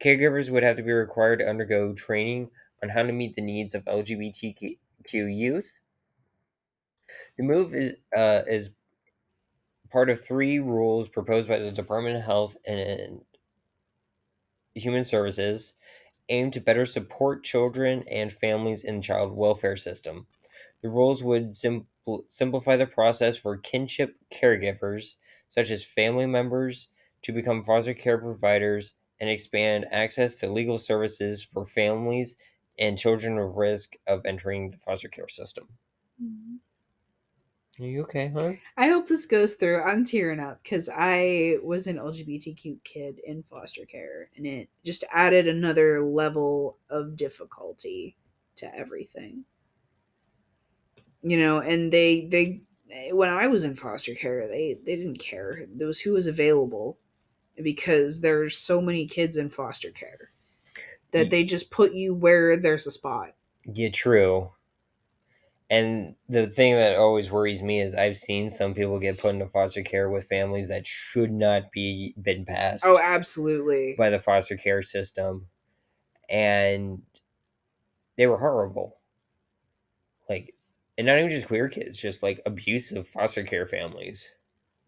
Caregivers would have to be required to undergo training on how to meet the needs of LGBTQ youth. The move is part of 3 rules proposed by the Department of Health and Human Services aimed to better support children and families in the child welfare system. The rules would simplify the process for kinship caregivers, such as family members, to become foster care providers and expand access to legal services for families and children at risk of entering the foster care system. Mm-hmm. Are you okay, huh? I hope this goes through. I'm tearing up because I was an LGBTQ kid in foster care, and it just added another level of difficulty to everything. And they when I was in foster care, they didn't care. It was who was available because there's so many kids in foster care that they just put you where there's a spot. Yeah, true. And the thing that always worries me is I've seen some people get put into foster care with families that should not be been passed. Oh, absolutely. By the foster care system, and they were horrible. Like, and not even just queer kids, just like abusive foster care families.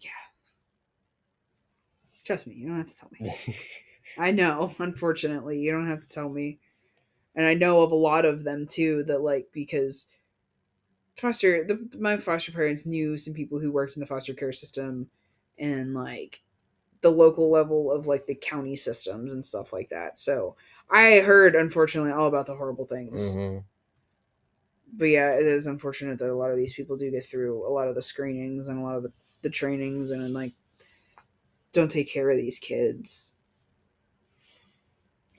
Yeah. Trust me, you don't have to tell me. I know, unfortunately, you don't have to tell me. And I know of a lot of them too that because my foster parents knew some people who worked in the foster care system and the local level of the county systems and stuff like that. So I heard, unfortunately, all about the horrible things. Mm-hmm. But yeah, it is unfortunate that a lot of these people do get through a lot of the screenings and a lot of the trainings and don't take care of these kids.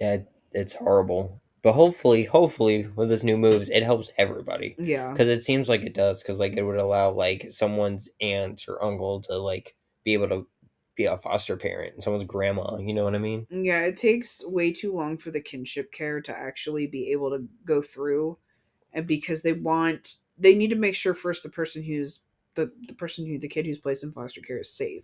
Yeah, it's horrible. But hopefully with this new moves, it helps everybody. Yeah, because it seems like it does. Because it would allow someone's aunt or uncle to be able to be a foster parent and someone's grandma. You know what I mean? Yeah, it takes way too long for the kinship care to actually be able to go through, and because they need to make sure first the person who's the kid who's placed in foster care is safe.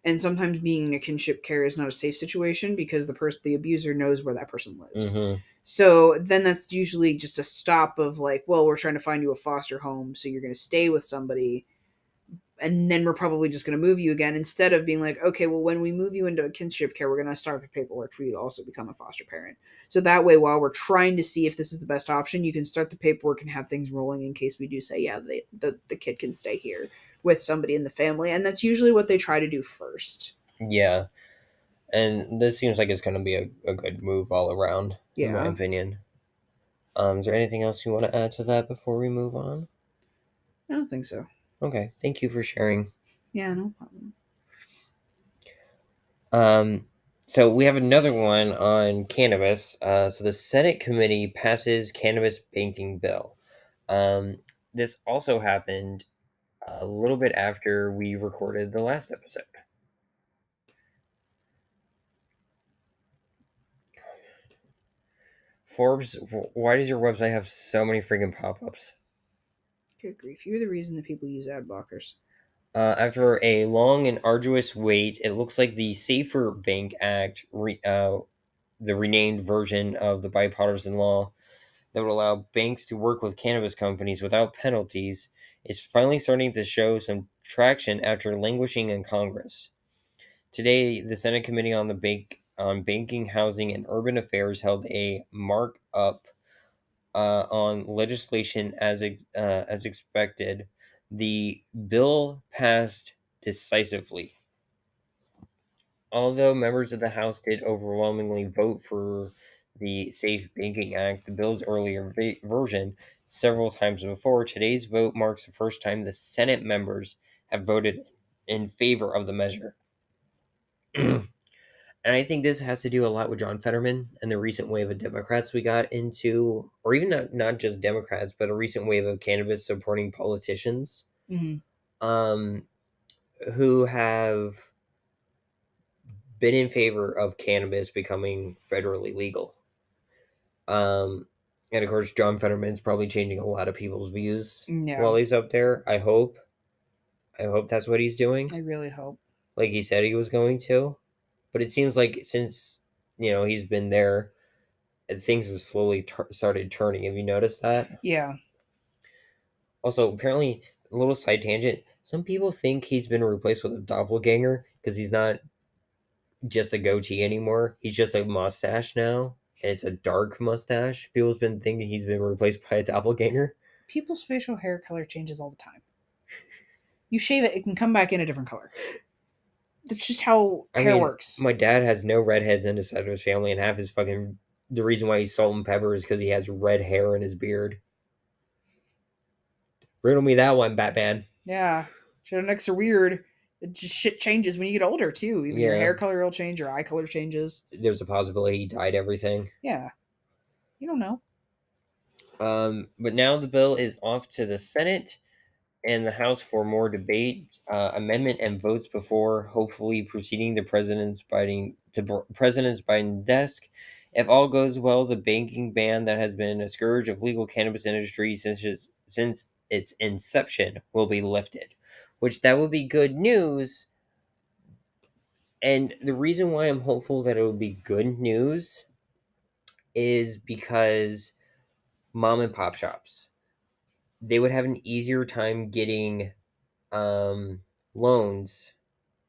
And sometimes being in a kinship care is not a safe situation because the abuser knows where that person lives. Mm-hmm. So then that's usually just a stop of well, we're trying to find you a foster home, so you're going to stay with somebody, and then we're probably just going to move you again, instead of being okay, well, when we move you into kinship care, we're going to start the paperwork for you to also become a foster parent. So that way, while we're trying to see if this is the best option, you can start the paperwork and have things rolling in case we do say, yeah, the kid can stay here with somebody in the family. And that's usually what they try to do first. Yeah. And this seems like it's going to be a good move all around, in my Yeah. opinion. Is there anything else you want to add to that before we move on? I don't think so. Okay, thank you for sharing. Yeah, no problem. So we have another one on cannabis. So the Senate committee passes cannabis banking bill. This also happened a little bit after we recorded the last episode. Forbes, why does your website have so many freaking pop-ups? Good grief, you're the reason that people use ad blockers. After a long and arduous wait, it looks like the Safer Bank Act, the renamed version of the bipartisan law that would allow banks to work with cannabis companies without penalties, is finally starting to show some traction after languishing in Congress. Today, the Senate Committee on Banking, Housing, and Urban Affairs held a markup on legislation as expected. The bill passed decisively. Although members of the House did overwhelmingly vote for the Safe Banking Act, the bill's earlier version, several times before, today's vote marks the first time the Senate members have voted in favor of the measure. And I think this has to do a lot with John Fetterman and the recent wave of Democrats we got into, or even not just Democrats, but a recent wave of cannabis supporting politicians um, who have been in favor of cannabis becoming federally legal. And of course, John Fetterman's probably changing a lot of people's views Yeah. while he's up there. I hope that's what he's doing. I really hope. Like he said he was going to. But it seems like since, he's been there, things have slowly started turning. Have you noticed that? Yeah. Also, apparently, a little side tangent, some people think he's been replaced with a doppelganger because he's not just a goatee anymore. He's just a mustache now. And it's a dark mustache. People's been thinking he's been replaced by a doppelganger. People's facial hair color changes all the time. You shave it, it can come back in a different color. That's just how hair works. My dad has no redheads in his side of his family, and half his fucking the reason why he's salt and pepper is because he has red hair in his beard. Riddle me that one, Batman. Yeah, genetics are weird. It just shit changes when you get older too. Even your hair color will change, your eye color changes. There's a possibility he dyed everything. Yeah, you don't know. But now the bill is off to the Senate and the House for more debate, amendment, and votes before hopefully proceeding to President Biden's desk. If all goes well, the banking ban that has been a scourge of legal cannabis industry since its inception will be lifted, which that would be good news. And the reason why I'm hopeful that it would be good news is because mom and pop shops, they would have an easier time getting loans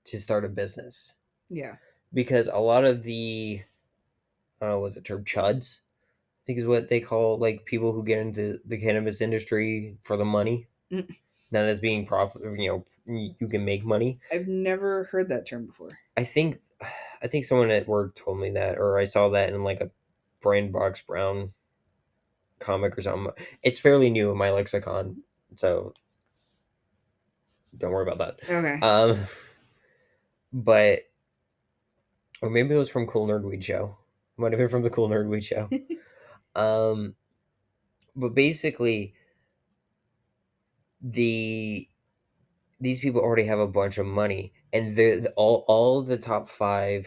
to start a business. Yeah. Because a lot of the, I don't know, was it term chuds? I think is what they call like people who get into the cannabis industry for the money, not as being profit. You can make money. I've never heard that term before. I think someone at work told me that, or I saw that in like a Brian Box Brown comic or something. It's fairly new in my lexicon, so don't worry about that. Okay. But or maybe it was from Cool Nerd Weed Show. Might have been from the Cool Nerd Weed Show. But basically, these people already have a bunch of money, and all the top 5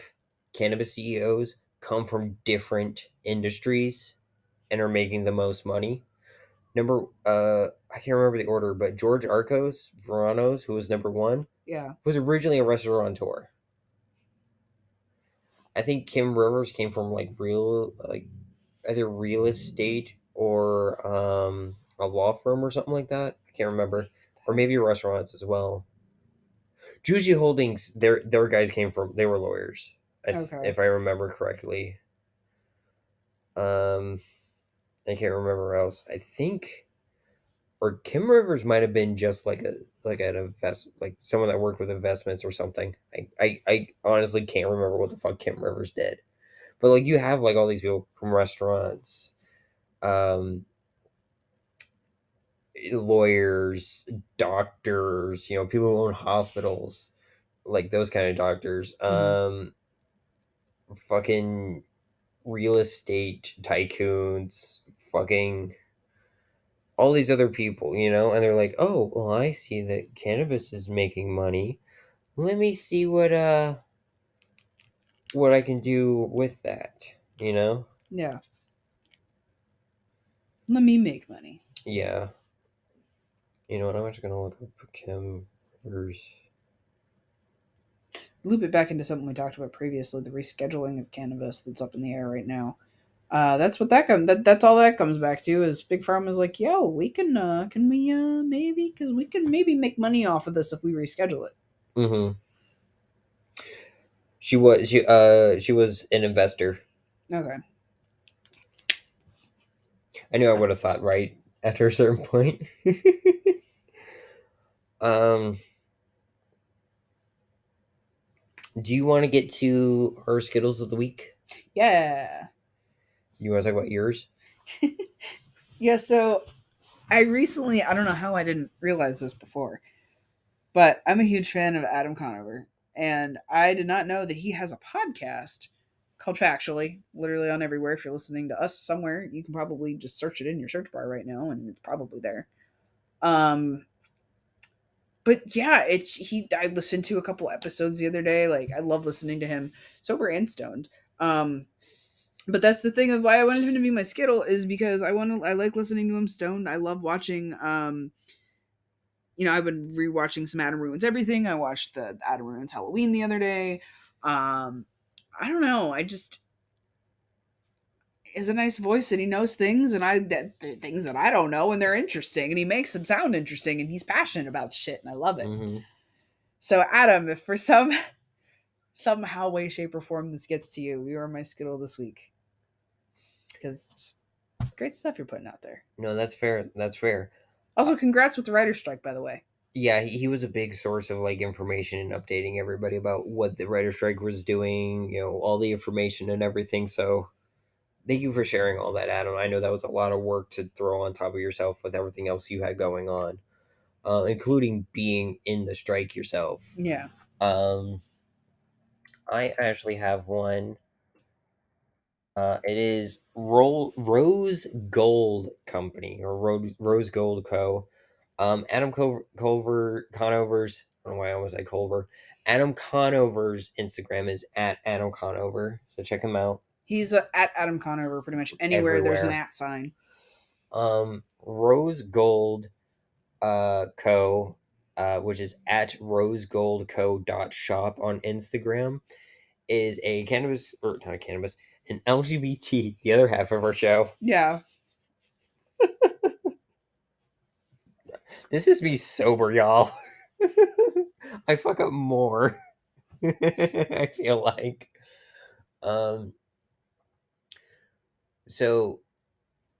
cannabis CEOs come from different industries and are making the most money. I can't remember the order, but George Arcos Veranos, who was number 1, was originally a restaurateur. I think Kim Rivers came from either real estate or a law firm or something like that. I can't remember, or maybe restaurants as well. Juicy Holdings, their guys they were lawyers, if I remember correctly. I can't remember else. I think or Kim Rivers might have been just like like someone that worked with investments or something. I honestly can't remember what the fuck Kim Rivers did. But like you have like all these people from restaurants, um, lawyers, doctors, people who own hospitals, like those kind of doctors. Fucking real estate tycoons, fucking all these other people, and they're like, "Oh, well, I see that cannabis is making money. Let me see what I can do with that." Yeah. Let me make money. Yeah. You know what? I'm actually gonna look up Kim Rivers. Loop it back into something we talked about previously, the rescheduling of cannabis that's up in the air right now. That's what that's all that comes back to is Big Pharma's like, yo, we can we maybe, because we can maybe make money off of this if we reschedule it. Mm-hmm. She was an investor. Okay. I knew I would have thought right after a certain point. um do you want to get to our Skittles of the week? Yeah. You want to talk about yours? Yeah, so I don't know how I didn't realize this before, but I'm a huge fan of Adam Conover, and I did not know that he has a podcast called Factually, literally on everywhere. If you're listening to us somewhere, you can probably just search it in your search bar right now, and it's probably there. But yeah, I listened to a couple episodes the other day. Like, I love listening to him, sober and stoned. Um, but that's the thing of why I wanted him to be my Skittle, is because I like listening to him stoned. I love watching. I've been rewatching some Adam Ruins Everything. I watched the Adam Ruins Halloween the other day. I don't know. I just is a nice voice, and he knows things, and things that I don't know, and they're interesting, and he makes them sound interesting, and he's passionate about shit, and I love it. Mm-hmm. So Adam, if for somehow, way, shape, or form this gets to you, you are my Skittle this week, because great stuff you're putting out there. No, that's fair. That's fair. Also, congrats with the writer's strike, by the way. Yeah, he was a big source of like information and updating everybody about what the writer strike was doing, all the information and everything. So thank you for sharing all that, Adam. I know that was a lot of work to throw on top of yourself with everything else you had going on, including being in the strike yourself. Yeah. I actually have one. It is Rose Gold Company, or Rose Gold Co. Adam Conover's. I don't know why I almost said Culver. Adam Conover's Instagram is at Adam Conover, so check him out. He's at Adam Conover pretty much anywhere there's an @ sign. Rose Gold Co. Which is at rosegoldco.shop on Instagram, is a cannabis, or not a cannabis, an LGBT, the other half of our show. Yeah. This is me sober, y'all. I fuck up more. I feel like. So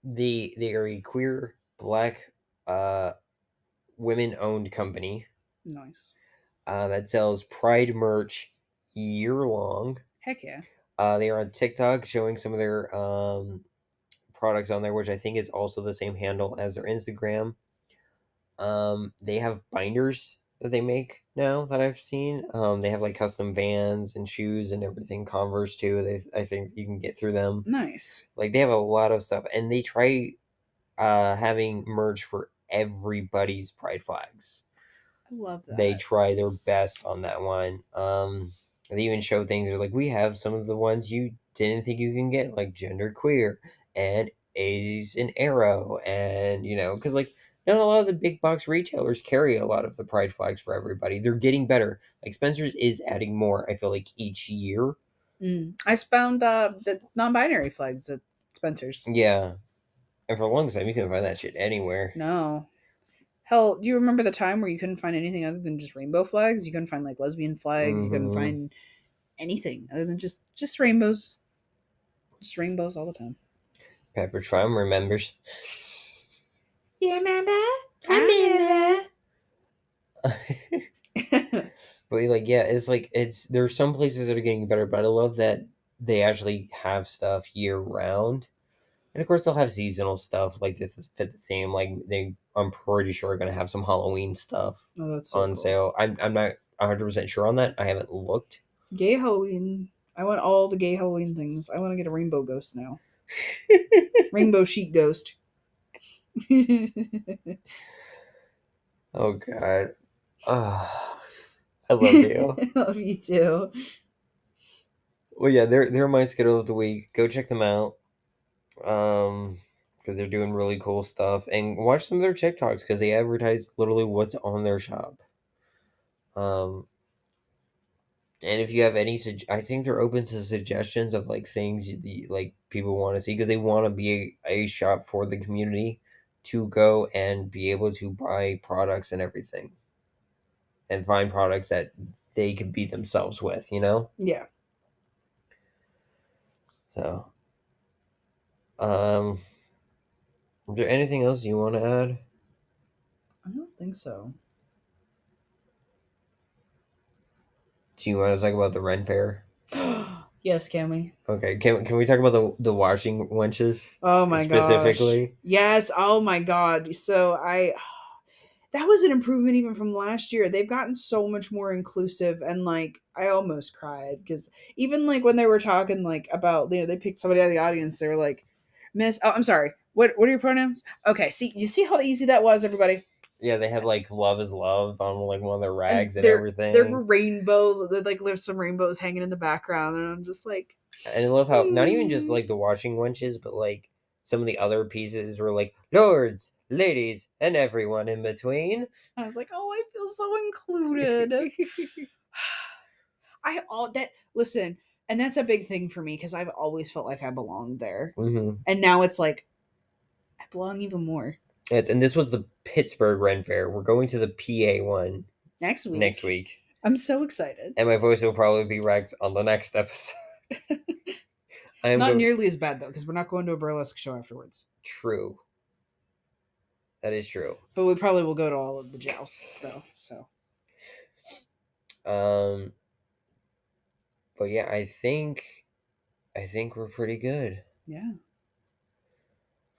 they are a queer Black women owned company. Nice. That sells Pride merch year long. Heck yeah. They are on TikTok showing some of their products on there, which I think is also the same handle as their Instagram. They have binders that they make now that I've seen. They have like custom Vans and shoes and everything. Converse too. I think you can get through them. Nice. Like they have a lot of stuff, and they try having merch for everybody's pride flags. I love that. They try their best on that one. They even show things like, we have some of the ones you didn't think you can get, like genderqueer and A's and Arrow, and because like not a lot of the big box retailers carry a lot of the pride flags for everybody. They're getting better. Like Spencer's is adding more, I feel like, each year. I found the non-binary flags at Spencer's. Yeah, and for the longest time you couldn't find that shit anywhere. No. Hell, do you remember the time where you couldn't find anything other than just rainbow flags? You couldn't find like lesbian flags. You couldn't find anything other than just rainbows. Just rainbows all the time. Pepperidge Farm remembers. You remember? But like, yeah, it's like there's some places that are getting better, but I love that they actually have stuff year round. And of course, they'll have seasonal stuff like this to fit the theme. Like I'm pretty sure are gonna have some Halloween stuff Oh, that's so on cool. sale. I'm not 100% sure on that. I haven't looked. Gay Halloween. I want all the gay Halloween things. I want to get a rainbow ghost now. Rainbow sheet ghost. Oh God, I love you. I love you too. Well, yeah, they're my schedule of the week. Go check them out. Because they're doing really cool stuff, and watch some of their TikToks because they advertise literally what's on their shop. And if you have any, I think they're open to suggestions of like things like people want to see because they want to be a shop for the community to go and be able to buy products and everything, and find products that they can be themselves with. Yeah. So, is there anything else you want to add? I don't think so. Do you want to talk about the Ren Fair? Yes, can we? Okay, can we talk about the washing wenches? Oh my specifically? gosh. Yes, oh my god. So that was an improvement even from last year. They've gotten so much more inclusive, and like I almost cried because even like when they were talking like about they picked somebody out of the audience, they were like, Miss, oh I'm sorry. What are your pronouns? Okay, see you see how easy that was, everybody? Yeah, they had like "Love is Love" on like one of their rags and there everything. were rainbow like there's some rainbows hanging in the background, and I'm just like, And I love how not even just like the washing wenches, but like some of the other pieces were like lords, ladies, and everyone in between. I was like, oh, I feel so included. Listen, and that's a big thing for me because I've always felt like I belonged there, and now it's like I belong even more. And this was the Pittsburgh Ren Fair. We're going to the PA one next week. I'm so excited. And my voice will probably be wrecked on the next episode. Not nearly as bad though, because we're not going to a burlesque show afterwards. True. That is true. But we probably will go to all of the jousts though. So. But yeah, I think we're pretty good. Yeah.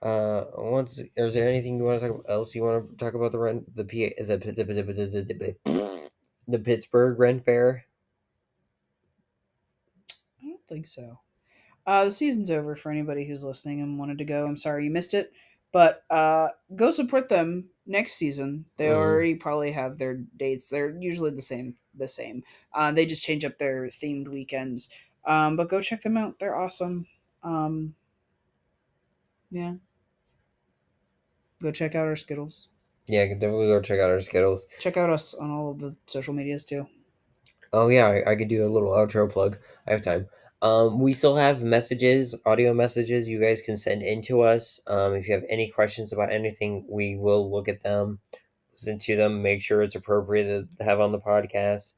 Is there anything you want to else you want to talk about the Pittsburgh Ren Fair? I don't think so. The season's over for anybody who's listening and wanted to go. I'm sorry you missed it, but go support them next season. They already probably have their dates. They're usually the same. They just change up their themed weekends. But go check them out. They're awesome. Yeah. Go check out our Skittles. Yeah, definitely go check out our Skittles. Check out us on all of the social medias too. Oh yeah, I could do a little outro plug. I have time. We still have audio messages you guys can send in to us. If you have any questions about anything, we will look at them, listen to them, make sure it's appropriate to have on the podcast,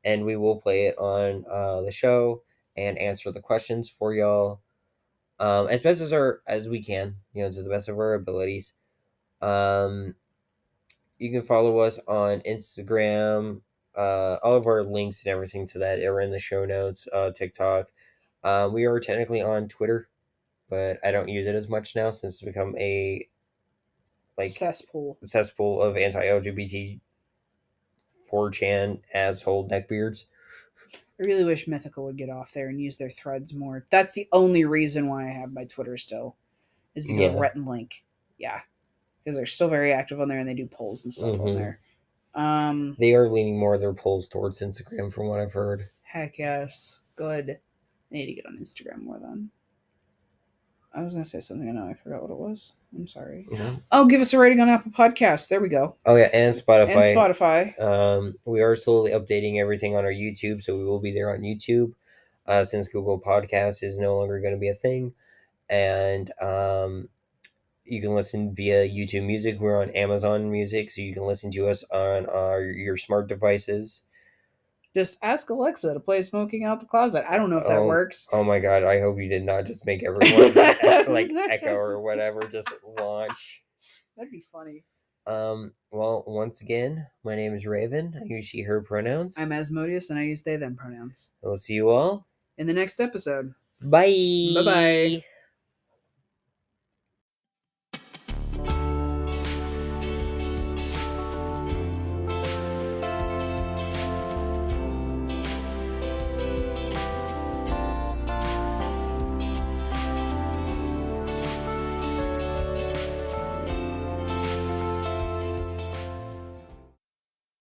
and we will play it on the show and answer the questions for y'all as best as we can, to the best of our abilities. You can follow us on Instagram. All of our links and everything to that are in the show notes. TikTok. We are technically on Twitter, but I don't use it as much now since it's become a cesspool of anti-LGBT 4chan asshole neckbeards. I really wish Mythical would get off there and use their threads more. That's the only reason why I have my Twitter still, is because of Rhett and Link. Yeah. Because they're still very active on there and they do polls and stuff on there. They are leaning more of their polls towards Instagram from what I've heard. Heck yes. Good. I need to get on Instagram more then. I was going to say something and now I forgot what it was. I'm sorry. Yeah. Oh, give us a rating on Apple Podcasts. There we go. Oh, yeah, and Spotify. We are slowly updating everything on our YouTube, so we will be there on YouTube since Google Podcasts is no longer going to be a thing. And you can listen via YouTube Music. We're on Amazon Music, so you can listen to us on your smart devices. Just ask Alexa to play Smoking Out the Closet. I don't know if that works. Oh my god, I hope you did not just make everyone's echo or whatever just launch. That'd be funny. Well, once again, my name is Raven. I use she, her pronouns. I'm Asmodeus, and I use they, them pronouns. We'll see you all In the next episode. Bye. Bye-bye.